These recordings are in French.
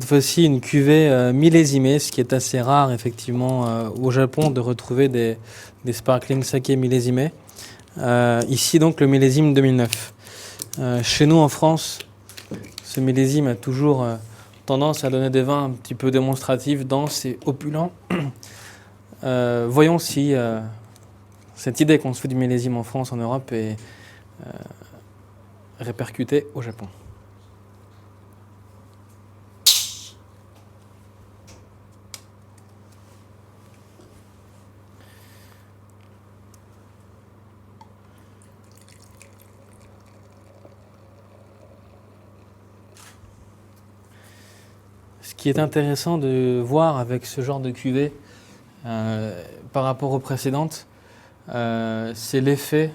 fois-ci une cuvée millésimée, ce qui est assez rare effectivement au Japon de retrouver des sparkling saké millésimés. Ici donc le millésime 2009. Chez nous en France, ce millésime a toujours tendance à donner des vins un petit peu démonstratifs, denses et opulents. Voyons si cette idée qu'on se fait du millésime en France, en Europe, est répercutée au Japon. Ce qui est intéressant de voir avec ce genre de cuvée par rapport aux précédentes, c'est l'effet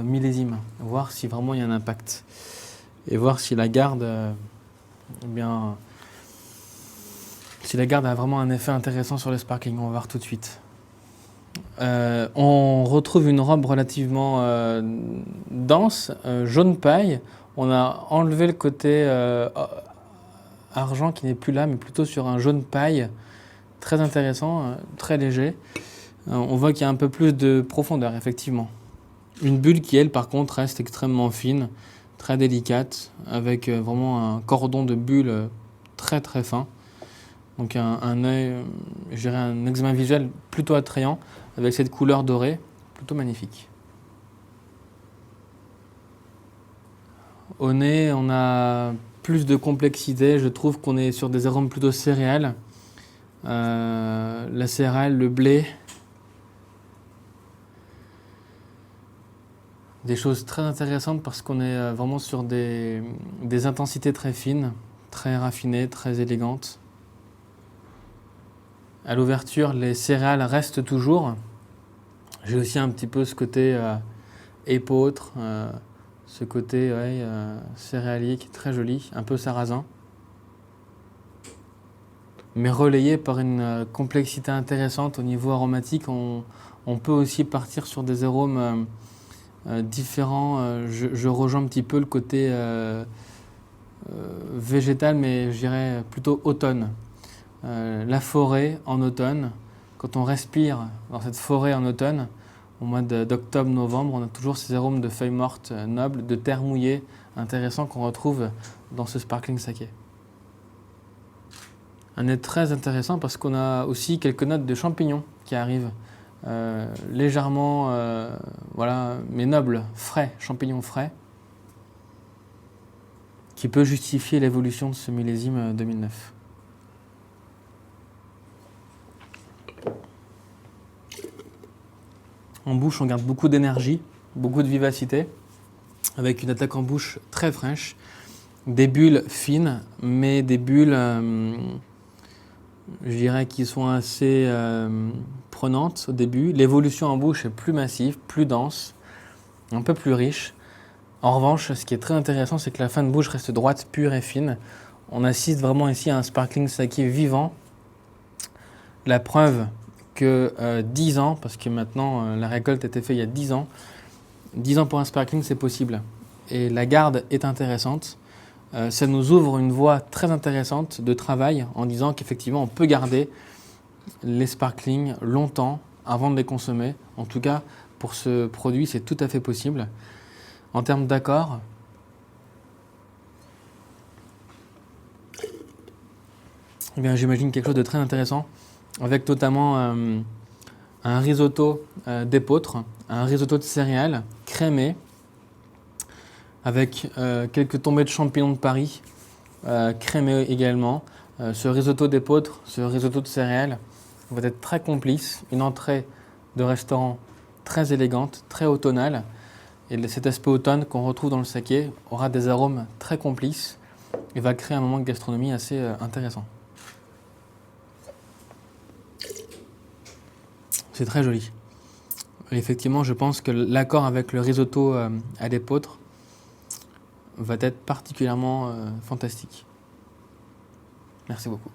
millésime, voir si vraiment il y a un impact et voir si la garde, si la garde a vraiment un effet intéressant sur le sparkling. On va voir tout de suite. On retrouve une robe relativement dense, jaune paille. On a enlevé le côté argent qui n'est plus là, mais plutôt sur un jaune paille, très intéressant, très léger. On voit qu'il y a un peu plus de profondeur, effectivement. Une bulle qui, elle, par contre, reste extrêmement fine, très délicate, avec vraiment un cordon de bulles très très fin. Donc un œil, je dirais un examen visuel plutôt attrayant, avec cette couleur dorée, plutôt magnifique. Au nez, on a plus de complexité. Je trouve qu'on est sur des arômes plutôt céréales. La céréale, le blé. Des choses très intéressantes parce qu'on est vraiment sur des intensités très fines, très raffinées, très élégantes. À l'ouverture, les céréales restent toujours. J'ai aussi un petit peu ce côté épeautre, ce côté céréalier qui est très joli, un peu sarrasin. Mais relayé par une complexité intéressante au niveau aromatique, on peut aussi partir sur des arômes différents. Je rejoins un petit peu le côté végétal, mais je dirais plutôt automne. La forêt en automne, quand on respire dans cette forêt en automne, au mois d'octobre-novembre, on a toujours ces arômes de feuilles mortes nobles, de terre mouillée intéressants qu'on retrouve dans ce sparkling saké. Un nez très intéressant parce qu'on a aussi quelques notes de champignons qui arrivent. Légèrement, mais nobles, frais, champignons frais, qui peut justifier l'évolution de ce millésime 2009. En bouche, on garde beaucoup d'énergie, beaucoup de vivacité, avec une attaque en bouche très fraîche, des bulles fines, mais des bulles, je dirais, qui sont assez prenantes au début. L'évolution en bouche est plus massive, plus dense, un peu plus riche. En revanche, ce qui est très intéressant, c'est que la fin de bouche reste droite, pure et fine. On assiste vraiment ici à un sparkling saké vivant. La preuve que 10 ans, parce que maintenant la récolte a été faite il y a 10 ans, 10 ans pour un sparkling, c'est possible. Et la garde est intéressante. Ça nous ouvre une voie très intéressante de travail en disant qu'effectivement on peut garder les sparklings longtemps avant de les consommer. En tout cas, pour ce produit, c'est tout à fait possible. En termes d'accord, j'imagine quelque chose de très intéressant, avec notamment un risotto d'épeautre, un risotto de céréales crémé, avec quelques tombées de champignons de Paris, crémé également. Ce risotto d'épeautre, ce risotto de céréales va être très complice, une entrée de restaurant très élégante, très automnale. Et cet aspect automne qu'on retrouve dans le saké aura des arômes très complices et va créer un moment de gastronomie assez intéressant. C'est très joli. Et effectivement, je pense que l'accord avec le risotto à l'épeautre va être particulièrement fantastique. Merci beaucoup.